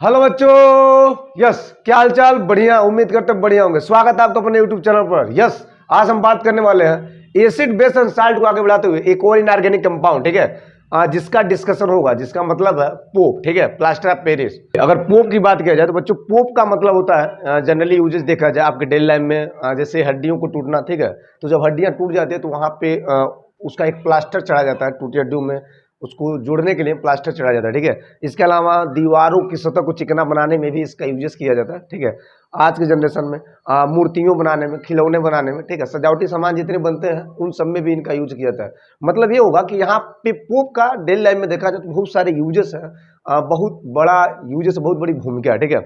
Hello बच्चों, yes क्या हाल चाल। बढ़िया, उम्मीद करते बढ़िया होंगे। स्वागत है आपका अपने यूट्यूब चैनल पर। यस, आज हम बात करने वाले हैं एसिड बेस एंड साल्ट को आगे बढ़ाते हुए एक और इनऑर्गेनिक कंपाउंड, ठीक है, जिसका डिस्कशन होगा, जिसका मतलब है पोप, ठीक है, प्लास्टर ऑफ पेरिस। अगर पोप की बात किया जाए तो बच्चों पोप का मतलब होता है, जनरली यूजेस देखा जाए आपके डेली लाइफ में, जैसे हड्डियों को टूटना, ठीक है, तो जब हड्डियां टूट जाती है तो वहां पे उसका एक प्लास्टर चढ़ा जाता है टूटी हड्डियों में, उसको जोड़ने के लिए प्लास्टर चढ़ा जाता है, ठीक है। इसके अलावा दीवारों की सतह को चिकना बनाने में भी इसका यूजेस किया जाता है, ठीक है। आज के जनरेशन में मूर्तियों बनाने में, खिलौने बनाने में, ठीक है, सजावटी सामान जितने बनते हैं उन सब में भी इनका यूज किया जाता है। मतलब ये होगा कि यहाँ पे पोप का डेली लाइफ में देखा जाए तो बहुत सारे यूजेस है, बहुत बड़ा यूजेस, बहुत बड़ी भूमिका है, ठीक है।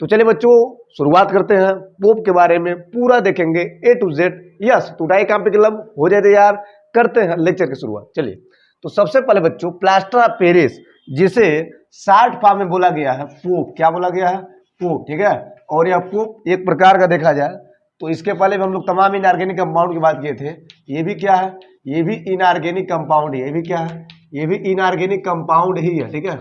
तो चलिए बच्चों, शुरुआत करते हैं। पोप के बारे में पूरा देखेंगे A to Z। यस, टूटाई काम पे कलम हो जाए तैयार, करते हैं लेक्चर की शुरुआत। चलिए, तो सबसे पहले बच्चों प्लास्टर ऑफ पेरिस, जिसे शार्ट फॉर्म में बोला गया है पोप। क्या बोला गया है? पोप, ठीक है। और यह पोप एक प्रकार का देखा जाए तो इसके पहले भी हम लोग तमाम इनऑर्गेनिक कंपाउंड की बात किए थे। ये भी क्या है? ये भी इनऑर्गेनिक कंपाउंड है। ये भी क्या है? ये भी इनऑर्गेनिक कंपाउंड ही है, ठीक है।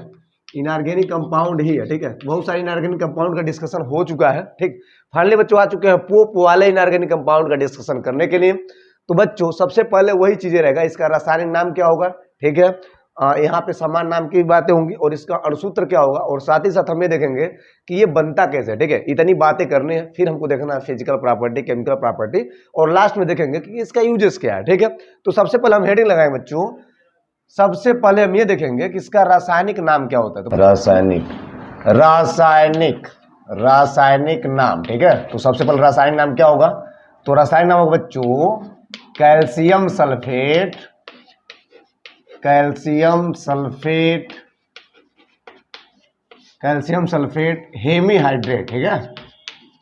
इनऑर्गेनिक कंपाउंड ही है, ठीक है। बहुत सारे इनऑर्गेनिक कंपाउंड का डिस्कशन हो चुका है, ठीक। फाइनली बच्चों आ चुके हैं पोप वाले इनऑर्गेनिक कंपाउंड का डिस्कशन करने के लिए। तो बच्चों सबसे पहले वही चीजें रहेगा, इसका रासायनिक नाम क्या होगा, ठीक है। यहाँ पे समान नाम की बातें होंगी और इसका अणुसूत्र क्या होगा, और साथ ही साथ हम ये देखेंगे कि ये बनता कैसे, ठीक है। इतनी बातें करनी है, फिर हमको देखना है फिजिकल प्रॉपर्टी, केमिकल प्रॉपर्टी, और लास्ट में देखेंगे कि इसका यूजेस क्या है, ठीक है। तो सबसे पहले हम हेडिंग लगाएंगे बच्चों। सबसे पहले हम ये देखेंगे कि इसका रासायनिक नाम क्या होता है। तो रासायनिक नाम, ठीक है। तो सबसे पहले रासायनिक नाम क्या होगा? तो रासायनिक नाम होगा बच्चों calcium sulphate, calcium sulphate, calcium sulphate hemihydrate, ठीक है,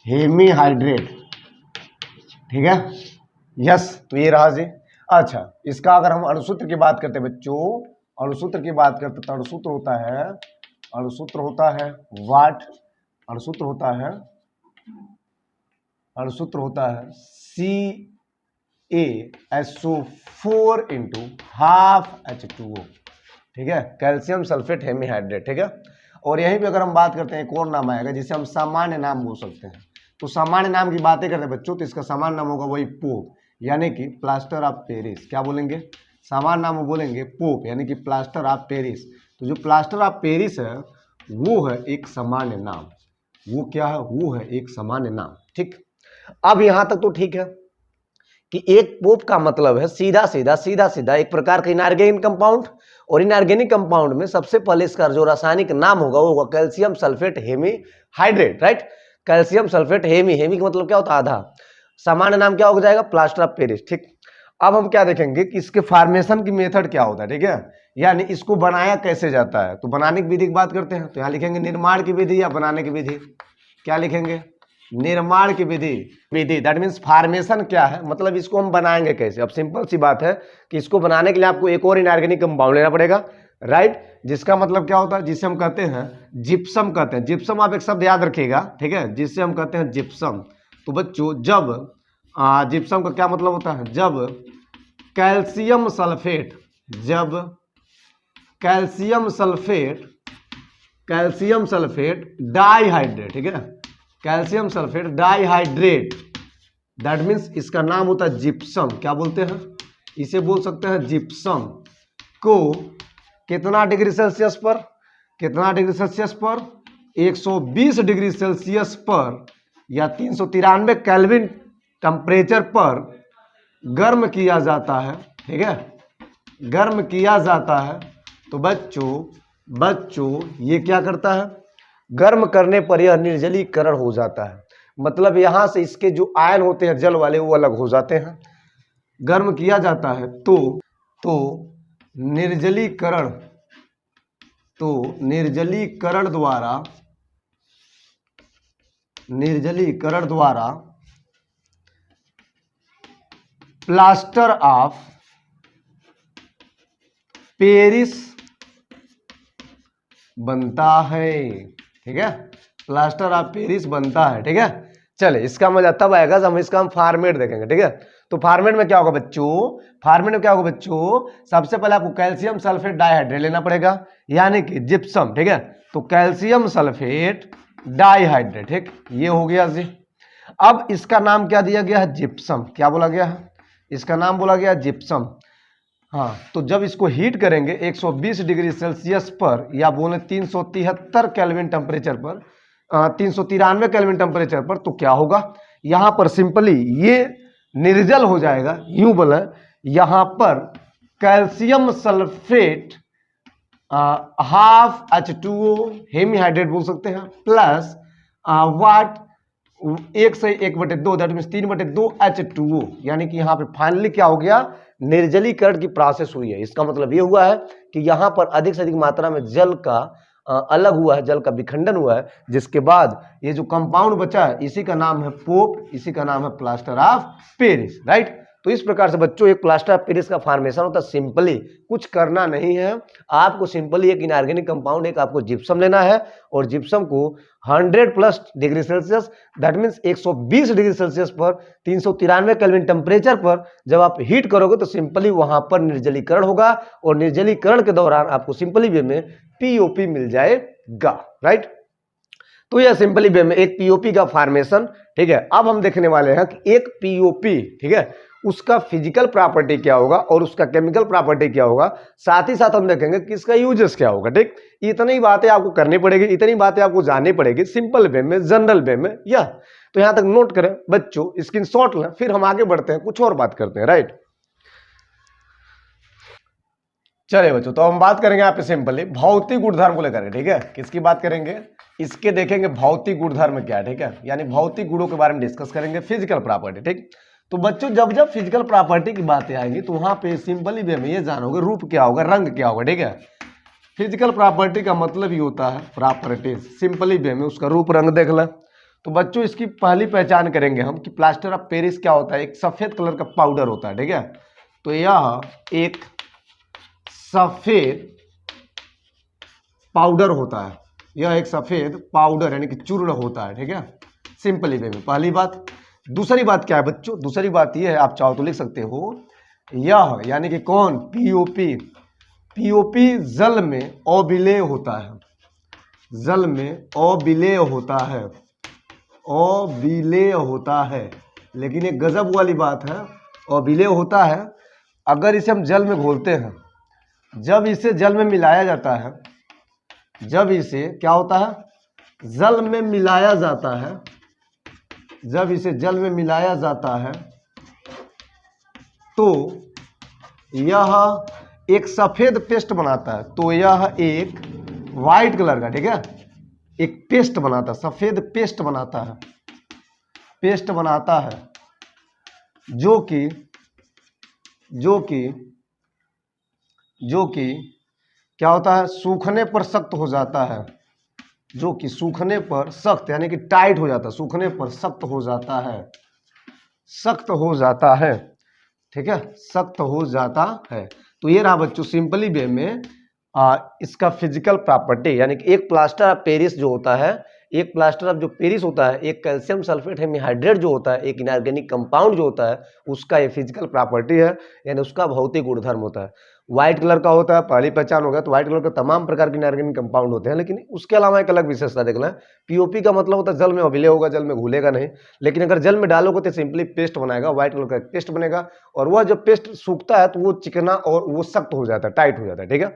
हेमीहाइड्रेट, ठीक है। यस, तो ये रहा जी। अच्छा, इसका अगर हम अणुसूत्र की बात करते हैं बच्चों, अणुसूत्र की बात करते तो अणुसूत्र होता है, अणुसूत्र होता है वाट, अणुसूत्र होता है, अणुसूत्र होता है CaSO4 इंटू हाफ H2O, ठीक है, कैल्शियम सल्फेट हेमीहाइड्रेट, ठीक है। और यहीं पे अगर हम बात करते हैं एक और नाम आएगा जिसे हम सामान्य नाम बोल सकते हैं। तो सामान्य नाम की बातें करते हैं बच्चों, तो इसका सामान्य नाम होगा वही पोप, यानी कि प्लास्टर ऑफ पेरिस। क्या बोलेंगे? सामान्य नाम बोलेंगे पोप, यानी कि प्लास्टर ऑफ पेरिस। तो जो प्लास्टर ऑफ पेरिस है वो है एक सामान्य नाम। वो क्या है? वो है एक सामान्य नाम, ठीक। अब यहां तक तो ठीक है कि एक पोप का मतलब है सीधा सीधा एक प्रकार का इनऑर्गेनिक कंपाउंड, और इनऑर्गेनिक कंपाउंड में सबसे पहले इसका जो रासायनिक नाम होगा वो होगा calcium sulphate hemihydrate, right. Calcium sulphate hemi का मतलब क्या होता है? आधा। सामान्य नाम क्या हो जाएगा? प्लास्टर ऑफ पेरिस, ठीक। अब हम क्या देखेंगे कि इसके फॉर्मेशन की मेथड क्या होता है, ठीक है, यानी इसको बनाया कैसे जाता है। तो बनाने की विधि की बात करते हैं तो यहां लिखेंगे निर्माण की विधि या बनाने की विधि। क्या लिखेंगे? निर्माण की विधि, दैट मीन्स फॉर्मेशन क्या है, मतलब इसको हम बनाएंगे कैसे। अब सिंपल सी बात है कि इसको बनाने के लिए आपको एक और इनऑर्गेनिक कंपाउंड लेना पड़ेगा, राइट, जिसका मतलब क्या होता है, जिसे हम कहते हैं जिप्सम कहते हैं। जिप्सम आप एक शब्द याद रखिएगा, ठीक है, जिससे हम कहते हैं जिप्सम। तो बच्चों जब जिप्सम का क्या मतलब होता है? जब कैल्शियम सल्फेट, जब कैल्शियम सल्फेट डाइहाइड्रेट, ठीक है, calcium sulphate dihydrate, that means इसका नाम होता है जिप्सम। क्या बोलते हैं? इसे बोल सकते हैं जिप्सम। को कितना डिग्री सेल्सियस पर, कितना डिग्री सेल्सियस पर? 120 डिग्री सेल्सियस पर या 393 केल्विन टेम्परेचर पर गर्म किया जाता है, ठीक है, गर्म किया जाता है। तो बच्चों ये क्या करता है? गर्म करने पर यह निर्जलीकरण हो जाता है, मतलब यहां से इसके जो आयन होते हैं जल वाले वो अलग हो जाते हैं। गर्म किया जाता है तो निर्जलीकरण, निर्जलीकरण द्वारा प्लास्टर ऑफ पेरिस बनता है, ठीक है, प्लास्टर ऑफ पेरिस बनता है, ठीक है। चले इसका मजा तब आएगा जब हम फॉर्मेट देखेंगे, ठीक है। तो फॉर्मेट में क्या होगा बच्चों, फॉर्मेट में क्या होगा बच्चों, सबसे पहले आपको कैल्शियम सल्फेट डाइहाइड्रेट लेना पड़ेगा, यानी कि जिप्सम, ठीक है। तो कैल्शियम सल्फेट डाइहाइड्रेट, ठीक, ये हो गया जी। अब इसका नाम क्या दिया गया है, जिप्सम। क्या बोला गया है, इसका नाम बोला गया जिप्सम। हाँ, तो जब इसको हीट करेंगे 120 डिग्री सेल्सियस पर, या बोले 373 केल्विन टेम्परेचर पर, 393 केल्विन टेम्परेचर पर, तो क्या होगा, यहां पर सिंपली ये निर्जल हो जाएगा। यूं बोले यहां पर calcium sulphate half H2O hemihydrate बोल सकते हैं, plus what 1/1/2, that mean 3/2 H2O, यानी कि यहां पे फाइनली क्या हो गया, निर्जलीकरण की प्रोसेस हुई है। इसका मतलब ये हुआ है कि यहां पर अधिक से अधिक मात्रा में जल का अलग हुआ है, जल का विखंडन हुआ है, जिसके बाद ये जो कंपाउंड बचा है इसी का नाम है पोप, इसी का नाम है प्लास्टर ऑफ पेरिस, राइट। तो इस प्रकार से बच्चों एक प्लास्टर ऑफ पेरिस का फॉर्मेशन होता है। सिंपली कुछ करना नहीं है आपको, सिंपली एक इनऑर्गेनिक कंपाउंड, एक आपको जिप्सम लेना है, और जिप्सम को 100+ degree Celsius, that means 120 degree Celsius पर 393 केल्विन टेम्परेचर पर जब आप हीट करोगे तो सिंपली वहां पर निर्जलीकरण होगा, और निर्जलीकरण के दौरान आपको सिंपली वे में पीओपी मिल जाएगा, राइट। तो यह सिंपली वे में एक पीओपी का फॉर्मेशन, ठीक है। अब हम देखने वाले हैं कि एक पीओपी, ठीक है, उसका फिजिकल प्रॉपर्टी क्या होगा और उसका केमिकल प्रॉपर्टी क्या होगा, साथ ही साथ हम देखेंगे कि इसका यूजेस क्या होगा, ठीक। इतनी बातें आपको करनी पड़ेगी, इतनी बातें आपको जाननी पड़ेगी सिंपल वे में, जनरल वे में, या तो यहां तक नोट करें बच्चों, स्क्रीनशॉट लें, फिर हम आगे बढ़ते हैं, कुछ और बात करते हैं, राइट। चलिए बच्चों, तो हम बात करेंगे यहाँ पे सिंपली भौतिक गुणधर्म को लेकर, ठीक है। किसकी बात करेंगे, इसके देखेंगे भौतिक गुणधर्म क्या है, ठीक है, यानी भौतिक गुणों के बारे में डिस्कस करेंगे, फिजिकल प्रॉपर्टी, ठीक। तो बच्चों जब जब फिजिकल प्रॉपर्टी की बातें आएंगी तो वहां पे सिंपली वे में ये जानोगे रूप क्या होगा, रंग क्या होगा, ठीक है। फिजिकल प्रॉपर्टी का मतलब ही होता है प्रॉपर्टीज, सिंपली वे में उसका रूप रंग देख लें। तो बच्चों इसकी पहली पहचान करेंगे हम कि प्लास्टर ऑफ पेरिस क्या होता है, एक सफेद कलर का पाउडर होता है, ठीक है। तो यह एक सफेद पाउडर होता है, यह एक सफेद पाउडर यानी कि चूर्ण होता है, ठीक है, सिंपली वे में, पहली बात। दूसरी बात क्या है बच्चों, दूसरी बात यह है, आप चाहो तो लिख सकते हो, यह यानी कि कौन, पीओपी, पीओपी जल में अविलेय होता है, जल में अविलेय होता है, अविलेय होता है। लेकिन एक गजब वाली बात है, अविलेय होता है, अगर इसे हम जल में घोलते हैं, जब इसे जल में मिलाया जाता है, जब इसे क्या होता है, जल में मिलाया जाता है, जब इसे जल में मिलाया जाता है तो यह एक सफेद पेस्ट बनाता है। तो यह एक वाइट कलर का, ठीक है, एक पेस्ट बनाता है, सफेद पेस्ट बनाता है, पेस्ट बनाता है, जो कि क्या होता है, सूखने पर सख्त हो जाता है, जो कि सूखने पर सख्त यानी कि टाइट हो जाता है, सूखने पर सख्त हो जाता है, सख्त हो जाता है, ठीक है, सख्त हो जाता है। तो ये रहा बच्चों सिंपली वे में इसका फिजिकल प्रॉपर्टी, यानी कि एक प्लास्टर ऑफ पेरिस जो होता है, एक प्लास्टर ऑफ जो पेरिस होता है, एक कैल्शियम सल्फेट हेमीहाइड्रेट जो होता है, एक इनऑर्गेनिक कंपाउंड जो होता है, उसका ये फिजिकल प्रॉपर्टी है, यानी उसका भौतिक गुणधर्म होता है। व्हाइट कलर का होता है, पहली पहचान हो गया। तो व्हाइट कलर का तमाम प्रकार के इनऑर्गेनिक कंपाउंड होते हैं, लेकिन उसके अलावा एक अलग विशेषता देख लें, पीओपी का मतलब होता है जल में अविलेय होगा, जल में घुलेगा नहीं, लेकिन अगर जल में डालोगे तो सिंपली पेस्ट बनाएगा, व्हाइट कलर का पेस्ट बनेगा, और वह जब पेस्ट सूखता है तो वो चिकना और वो सख्त हो जाता है, टाइट हो जाता है, ठीक है।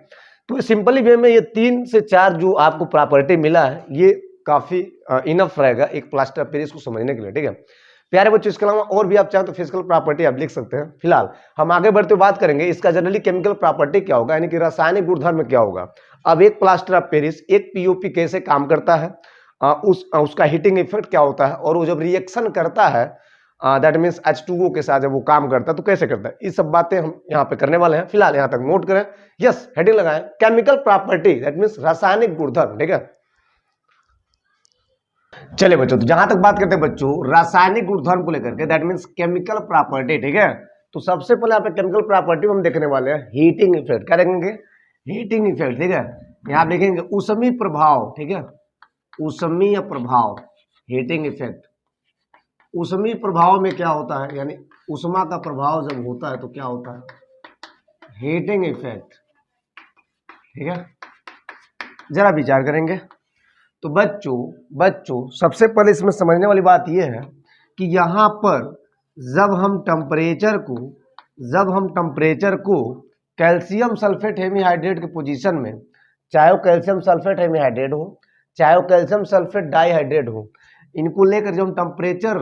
तो सिंपली वे में ये 3 से 4 जो आपको प्रॉपर्टी मिला है, ये काफी इनफ रहेगा एक प्लास्टर ऑफ पेरिस को समझने के लिए, ठीक है प्यारे बच्चों। इसके अलावा और भी आप चाहें तो फिजिकल प्रॉपर्टी आप लिख सकते हैं। फिलहाल हम आगे बढ़ते हुए बात करेंगे इसका जनरली केमिकल प्रॉपर्टी क्या होगा, यानी कि रासायनिक गुणधर्म क्या होगा। अब एक प्लास्टर ऑफ पेरिस, एक पीओपी कैसे काम करता है, उसका हीटिंग इफेक्ट क्या होता है, और वो जब रिएक्शन करता है दैट मीन्स H2O के साथ जब वो काम करता है तो कैसे करता है, ये सब बातें हम यहाँ पे करने वाले हैं। फिलहाल यहाँ तक नोट करें, यस हेडिंग लगाएं, केमिकल प्रॉपर्टी दैट मीन्स रासायनिक गुणधर्म, ठीक है। चलिए बच्चों, तो जहां तक बात करते हैं बच्चों रासायनिक गुणधर्म को लेकर के, दैट मीन्स केमिकल प्रॉपर्टी, ठीक है। तो सबसे पहले यहाँ पे केमिकल प्रॉपर्टी हम देखने वाले हैं हीटिंग इफेक्ट, क्या देखेंगे, हीटिंग इफेक्ट, ठीक है। यहाँ देखेंगे ऊष्मीय प्रभाव, ठीक है, ऊष्मीय प्रभाव, हीटिंग इफेक्ट, ऊष्मीय प्रभाव में क्या होता है, यानी ऊष्मा का प्रभाव जब होता है तो क्या होता है, हीटिंग इफेक्ट। ठीक है, जरा विचार करेंगे। तो बच्चों सबसे पहले इसमें समझने वाली बात यह है कि यहाँ पर जब हम टेम्परेचर को कैल्शियम सल्फेट हेमीहाइड्रेट के पोजीशन में, चाहे वो कैल्शियम सल्फेट हेमीहाइड्रेट हो, चाहे वो कैल्शियम सल्फेट डाइहाइड्रेट हो, इनको लेकर जब हम टेम्परेचर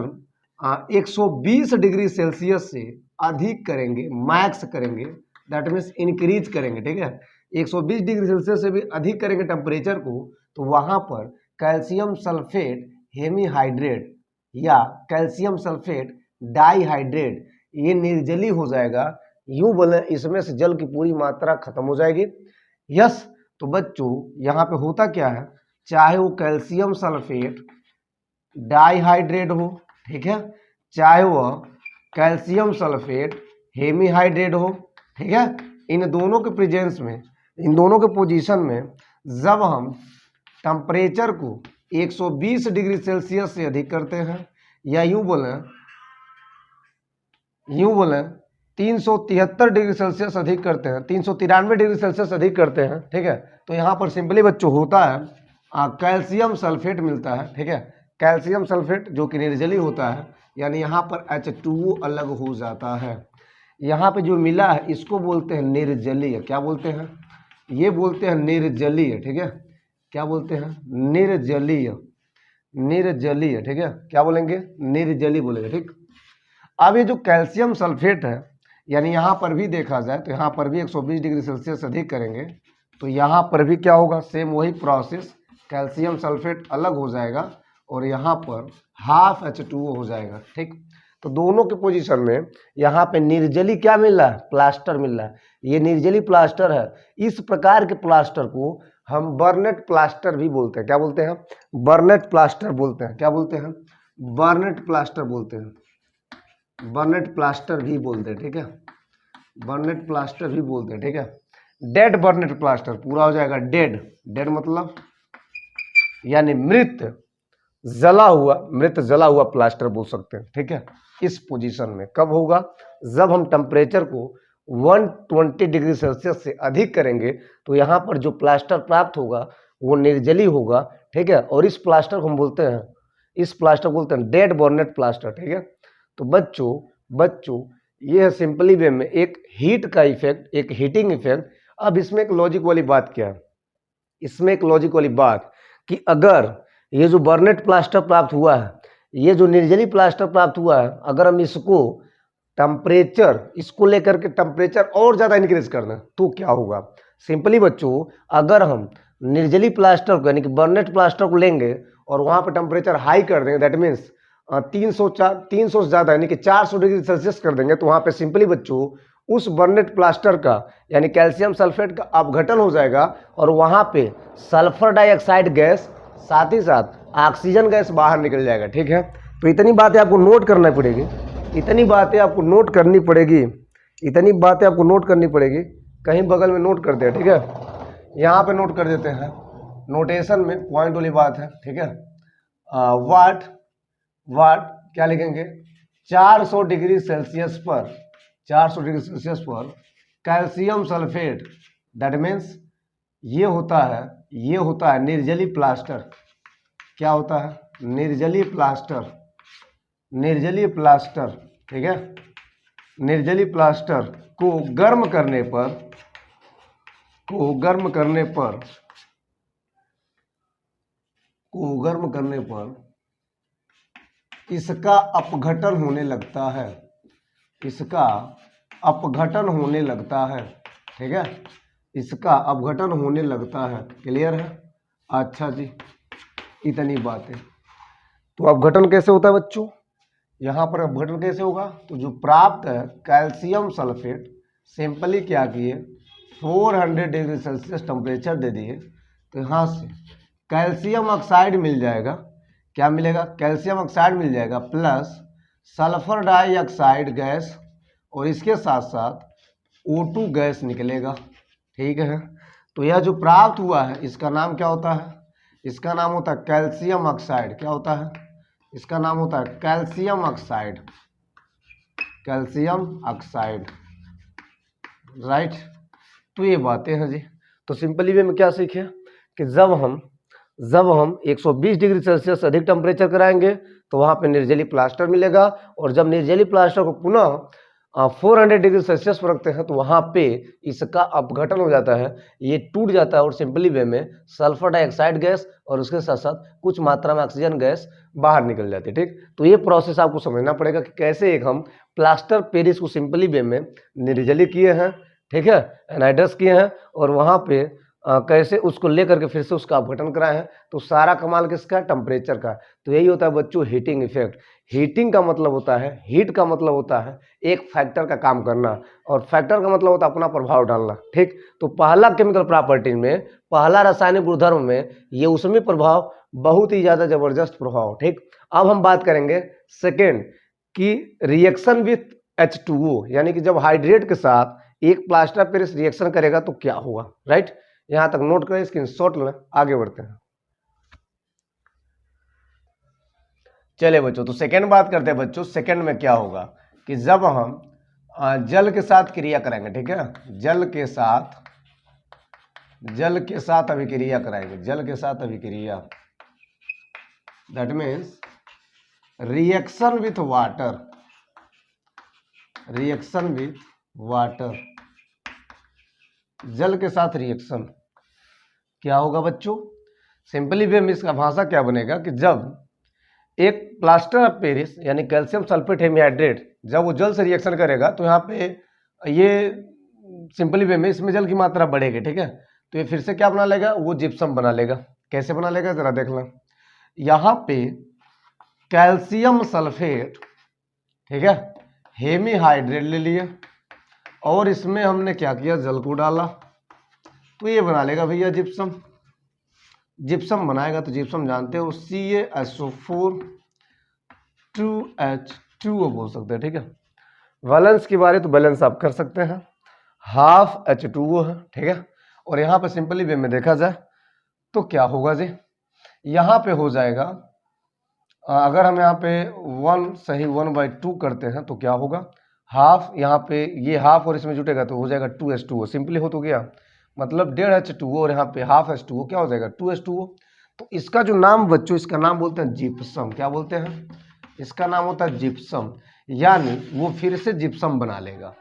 120 डिग्री सेल्सियस से अधिक करेंगे, मैक्स करेंगे, दैट मीन्स इंक्रीज करेंगे। ठीक है, 120 डिग्री सेल्सियस से भी अधिक करेंगे टेम्परेचर को, तो वहाँ पर कैल्शियम सल्फेट हेमीहाइड्रेट या कैल्शियम सल्फेट डाइहाइड्रेट ये निर्जली हो जाएगा। यूं बोले इसमें से जल की पूरी मात्रा खत्म हो जाएगी। यस, तो बच्चों यहाँ पे होता क्या है, चाहे वो कैल्शियम सल्फेट डाइहाइड्रेट हो, ठीक है, चाहे वह कैल्शियम सल्फेट हेमीहाइड्रेट हो, ठीक है, इन दोनों के प्रेजेंस में, इन दोनों के पोजीशन में जब हम टेम्परेचर को 120 डिग्री सेल्सियस से अधिक करते हैं, या यूं बोलें 373 डिग्री सेल्सियस अधिक करते हैं, 393 डिग्री सेल्सियस अधिक करते हैं, ठीक है, तो यहाँ पर सिंपली बच्चों होता है कैल्शियम सल्फेट मिलता है। ठीक है, कैल्शियम सल्फेट जो कि निर्जली होता है, यानी यहाँ पर H2O अलग हो जाता है। यहाँ पे जो मिला है इसको बोलते हैं निर्जलीय। क्या बोलते हैं, ये बोलते हैं निर्जलीय। ठीक है, क्या बोलते हैं, निर्जलीय। ठीक है, क्या बोलेंगे, निर्जली बोलेंगे। ठीक, अब ये जो कैल्शियम सल्फेट है, यानी यहाँ पर भी देखा जाए तो यहाँ पर भी 120 डिग्री सेल्सियस अधिक करेंगे तो यहाँ पर भी क्या होगा, सेम वही प्रोसेस, कैल्शियम सल्फेट अलग हो जाएगा और यहाँ पर हाफ H2O हो जाएगा। ठीक, तो दोनों के पोजीशन में यहाँ पे निर्जली क्या मिल रहा है, प्लास्टर मिल रहा है। ये निर्जली प्लास्टर है। इस प्रकार के प्लास्टर को हम बर्नेट प्लास्टर भी बोलते हैं। क्या बोलते हैं, बर्नेट प्लास्टर बोलते हैं। क्या बोलते हैं, बर्नेट प्लास्टर बोलते हैं, बर्नेट प्लास्टर भी बोलते हैं। ठीक है, बर्नेट प्लास्टर भी बोलते हैं। ठीक है, डेड बर्नेट प्लास्टर पूरा हो जाएगा, डेड मतलब यानी मृत जला हुआ प्लास्टर बोल सकते हैं। ठीक है, इस पोजीशन में कब होगा, जब हम टेम्परेचर को 120 डिग्री सेल्सियस से अधिक करेंगे तो यहाँ पर जो प्लास्टर प्राप्त होगा वो निर्जली होगा। ठीक है, और इस प्लास्टर को हम बोलते हैं, डेड बर्नेट प्लास्टर। ठीक है, तो बच्चों ये है सिंपली वे में एक हीट का इफेक्ट, एक हीटिंग इफेक्ट। अब इसमें एक लॉजिक वाली बात क्या है, इसमें एक लॉजिक वाली बात कि अगर ये जो बर्नेट प्लास्टर प्राप्त हुआ है, ये जो निर्जली प्लास्टर प्राप्त हुआ है, अगर हम इसको लेकर के टेम्परेचर और ज़्यादा इंक्रीज करना तो क्या होगा। सिंपली बच्चों, अगर हम निर्जली प्लास्टर को यानी कि बर्नेट प्लास्टर को लेंगे और वहाँ पर टेम्परेचर हाई कर देंगे, दैट मीन्स 300 से ज़्यादा यानी कि 400 डिग्री सेल्सियस कर देंगे, तो वहाँ पे सिंपली बच्चों उस बर्नेट प्लास्टर का यानी कैल्शियम सल्फेट का अपघटन हो जाएगा और वहाँ पे सल्फर डाइऑक्साइड गैस, साथ ही साथ ऑक्सीजन गैस बाहर निकल जाएगा। ठीक है, तो इतनी बातें आपको नोट करनी पड़ेगी, कहीं बगल में नोट कर दिया। ठीक है, यहाँ पे नोट कर देते हैं, नोटेशन में पॉइंट वाली बात है। ठीक है, वाट क्या लिखेंगे, 400 डिग्री सेल्सियस पर कैल्शियम सल्फेट, दैट मीन्स ये होता है निर्जली प्लास्टर। क्या होता है, निर्जली प्लास्टर। ठीक है, निर्जली प्लास्टर को गर्म करने पर इसका अपघटन होने लगता है। ठीक है, इसका अपघटन होने लगता है। क्लियर है, अच्छा जी, इतनी बात है। तो अपघटन कैसे होता है बच्चों, यहाँ पर अपघटन कैसे होगा, तो जो प्राप्त है कैल्शियम सल्फेट, सिंपली क्या किए 400 डिग्री सेल्सियस टेम्परेचर दे दिए, तो यहाँ से कैल्शियम ऑक्साइड मिल जाएगा। क्या मिलेगा, कैल्शियम ऑक्साइड मिल जाएगा प्लस सल्फर डाइऑक्साइड गैस और इसके साथ साथ O2 गैस निकलेगा। ठीक है, तो यह जो प्राप्त हुआ है इसका नाम क्या होता है, इसका नाम होता है कैल्शियम ऑक्साइड। क्या होता है, इसका नाम होता है calcium oxide, calcium oxide, right. तो ये बातें हैं जी। तो सिंपली वे में क्या सीखे कि जब हम 120 डिग्री सेल्सियस अधिक टेम्परेचर कराएंगे तो वहाँ पे निर्जली प्लास्टर मिलेगा, और जब निर्जली प्लास्टर को पुनः 400 डिग्री सेल्सियस पर रखते हैं तो वहाँ पे इसका अपघटन हो जाता है, ये टूट जाता है, और सिंपली वे में सल्फर डाइऑक्साइड गैस और उसके साथ साथ कुछ मात्रा में ऑक्सीजन गैस बाहर निकल जाती है, ठीक। तो ये प्रोसेस आपको समझना पड़ेगा कि कैसे एक हम प्लास्टर पेरिस को सिंपली वे में निर्जली किए हैं, ठीक है, एनाइडस किए हैं, और वहाँ पे कैसे उसको लेकर के फिर से उसका अपघटन कराए हैं। तो सारा कमाल किसका? टेम्परेचर का। तो यही होता है बच्चों हीटिंग इफेक्ट। हीटिंग का मतलब होता है, हीट का मतलब होता है एक फैक्टर का काम करना, और फैक्टर का मतलब होता है अपना प्रभाव डालना, ठीक। तो पहला केमिकल प्रॉपर्टी में, पहला रासायनिक गुणधर्म में ये उसमें प्रभाव बहुत ही ज्यादा जबरदस्त प्रभाव, ठीक। अब हम बात करेंगे सेकेंड की रिएक्शन विथ H2O, यानी कि जब हाइड्रेट के साथ एक प्लास्टर पेरिस रिएक्शन करेगा तो क्या होगा, राइट। यहां तक नोट करें, स्क्रीनशॉट लें, आगे बढ़ते हैं। चलिए बच्चों, तो सेकेंड बात करते हैं बच्चों। सेकेंड में क्या होगा कि जब हम जल के साथ क्रिया कराएंगे, ठीक है, जल के साथ अभिक्रिया कराएंगे, जल के साथ अभिक्रिया, that means reaction with water, reaction with water, जल के साथ रिएक्शन क्या होगा बच्चों? सिंपली वे में इसका भाषा क्या बनेगा कि जब एक प्लास्टर ऑफ पेरिस यानी कैल्शियम सल्फेट हेमीहाइड्रेट जब वो जल से रिएक्शन करेगा तो यहाँ पे ये सिंपली वे में इसमें जल की मात्रा बढ़ेगी, ठीक है। तो ये फिर से क्या बना लेगा? वो जिप्सम बना लेगा। कैसे बना लेगा जरा देख लो। यहाँ पे कैल्शियम सल्फेट, ठीक है, हेमीहाइड्रेट ले लिए और इसमें हमने क्या किया? जल को डाला, तो ये बना लेगा भैया जिप्सम। जिप्सम बनाएगा तो जिप्सम जानते हो CaSO4 2H2O बोल सकते हैं, ठीक है। वैलेंस की बारे तो बैलेंस आप कर सकते हैं, हाफ H2O है, ठीक है। और यहाँ पे सिंपली वे में देखा जाए तो क्या होगा जी? यहाँ पे हो जाएगा, अगर हम यहाँ पे 1 सही 1/2 करते हैं तो क्या होगा? हाफ, यहाँ पे ये हाफ और इसमें जुटेगा तो हो जाएगा 2H2O। सिंपली हो तो गया, मतलब 1.5 H2O और यहाँ पे हाफ H2O, क्या हो जाएगा? 2H2O। तो इसका जो नाम बच्चों, इसका नाम बोलते हैं जिप्सम। क्या बोलते हैं? इसका नाम होता है जिप्सम, यानी वो फिर से जिप्सम बना लेगा।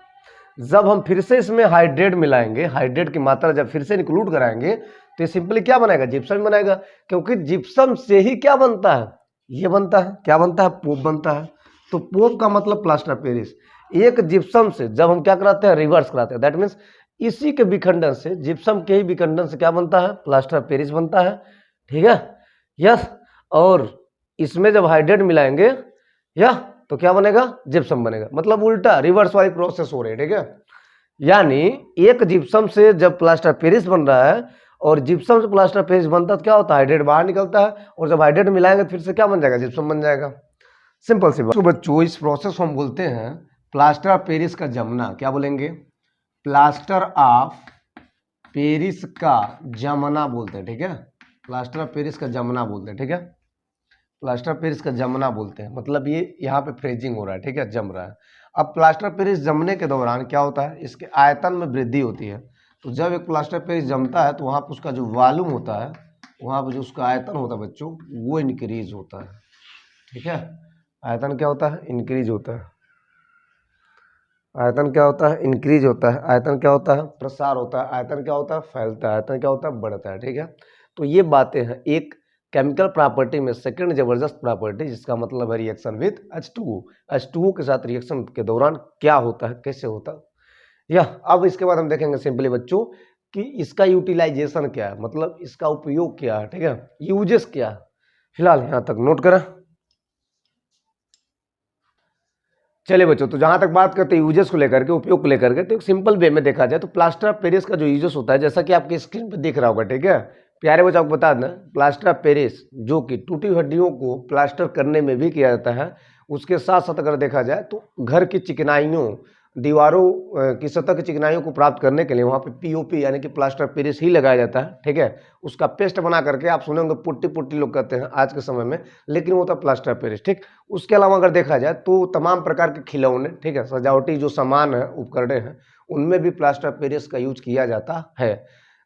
जब हम फिर से इसमें हाइड्रेट मिलाएंगे, हाइड्रेट की मात्रा जब फिर से इंक्लूड कराएंगे तो ये सिंपली क्या बनाएगा? जिप्सम बनाएगा, क्योंकि जिप्सम से ही क्या बनता है? ये बनता है, क्या बनता है? पोप बनता है। तो पोप का मतलब प्लास्टर पेरिस। एक जिप्सम से जब हम क्या कराते हैं? रिवर्स कराते हैं, दैट मीन्स इसी के विखंडन से, जिप्सम के ही विखंडन से क्या बनता है? प्लास्टर पेरिस बनता है, ठीक है, यस। और इसमें जब हाइड्रेट मिलाएंगे या तो क्या बनेगा? जिप्सम बनेगा। मतलब उल्टा रिवर्स वाली प्रोसेस हो रही है, ठीक है। यानी एक जिप्सम से जब प्लास्टर पेरिस बन रहा है और जिप्सम से प्लास्टर पेरिस बनता है तो क्या होता है? हाइड्रेट बाहर निकलता है, और जब हाइड्रेट मिलाएंगे फिर से क्या बन जाएगा? जिप्सम बन जाएगा। सिंपल सी बात। तो बच्चों इस प्रोसेस को हम बोलते हैं प्लास्टर ऑफ पेरिस का जमना। क्या बोलेंगे? प्लास्टर ऑफ पेरिस का जमना बोलते हैं, ठीक है। प्लास्टर ऑफ पेरिस का जमना बोलते हैं, ठीक है। प्लास्टर ऑफ पेरिस का जमना बोलते हैं, मतलब ये यहाँ पे फ्रेजिंग हो रहा है, ठीक है, जम रहा है। अब प्लास्टर ऑफ पेरिस जमने के दौरान क्या होता है? इसके आयतन में वृद्धि होती है। तो जब एक प्लास्टर ऑफ पेरिस जमता है तो वहाँ पर उसका जो वॉल्यूम होता है, वहाँ पर जो उसका आयतन होता है बच्चों, वो इंक्रीज होता है, ठीक है। आयतन क्या होता है? इंक्रीज होता है। आयतन क्या होता है? इंक्रीज होता है। आयतन क्या होता है? प्रसार होता है। आयतन क्या होता है? फैलता है। आयतन क्या होता है? बढ़ता है, ठीक है। तो ये बातें हैं एक केमिकल प्रॉपर्टी में सेकंड जबरदस्त प्रॉपर्टी, जिसका मतलब है रिएक्शन विथ H2O। H2O के साथ रिएक्शन के दौरान क्या होता है, कैसे होता है, या अब इसके बाद हम देखेंगे सिंपली बच्चों कि इसका यूटिलाइजेशन क्या है, मतलब इसका उपयोग क्या है, ठीक है, यूजेस क्या है। फिलहाल यहाँ तक नोट करें। चलिए बच्चों, तो जहां तक बात करते हैं यूजेस को लेकर के, उपयोग को लेकर के, तो एक सिंपल वे में देखा जाए तो प्लास्टर ऑफ पेरिस का जो यूजेस होता है, जैसा कि आपकी स्क्रीन पे दिख रहा होगा, ठीक है। प्यारे बच्चों को बता दें, प्लास्टर ऑफ पेरिस जो कि टूटी हड्डियों को प्लास्टर करने में भी किया जाता है, उसके साथ साथ अगर देखा जाए तो घर की चिकनाइयों, दीवारों की सतह की चिकनाइयों को प्राप्त करने के लिए वहाँ पे पीओपी यानी कि प्लास्टर ऑफ पेरिस ही लगाया जाता है, ठीक है। उसका पेस्ट बना करके, आप सुने होंगे पुट्टी पुट्टी लोग कहते हैं आज के समय में, लेकिन वो था प्लास्टर ऑफ पेरिस, ठीक। उसके अलावा अगर देखा जाए तो तमाम प्रकार के खिलौने, ठीक है, सजावटी जो सामान है, उपकरण हैं, उनमें भी प्लास्टर ऑफ पेरिस का यूज किया जाता है,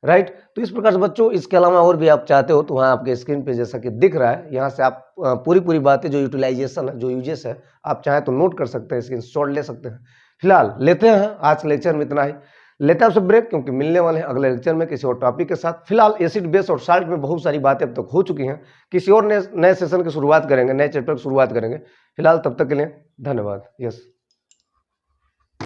राइट। तो इस प्रकार से बच्चों, इसके अलावा और भी आप चाहते हो तो वहाँ आपके स्क्रीन पे जैसा कि दिख रहा है, यहाँ से आप पूरी बातें जो यूटिलाइजेशन है, जो यूजेस है, आप चाहें तो नोट कर सकते हैं, स्क्रीनशॉट ले सकते हैं। फिलहाल लेते हैं आज के लेक्चर में इतना ही, लेते हैं आपसे ब्रेक, क्योंकि मिलने वाले हैं अगले लेक्चर में किसी और टॉपिक के साथ। फिलहाल एसिड बेस और साल्ट में बहुत सारी बातें अब तक हो चुकी हैं, किसी और नए सेशन की शुरुआत करेंगे, नए चैप्टर की शुरुआत करेंगे। फिलहाल तब तक के लिए धन्यवाद। यस।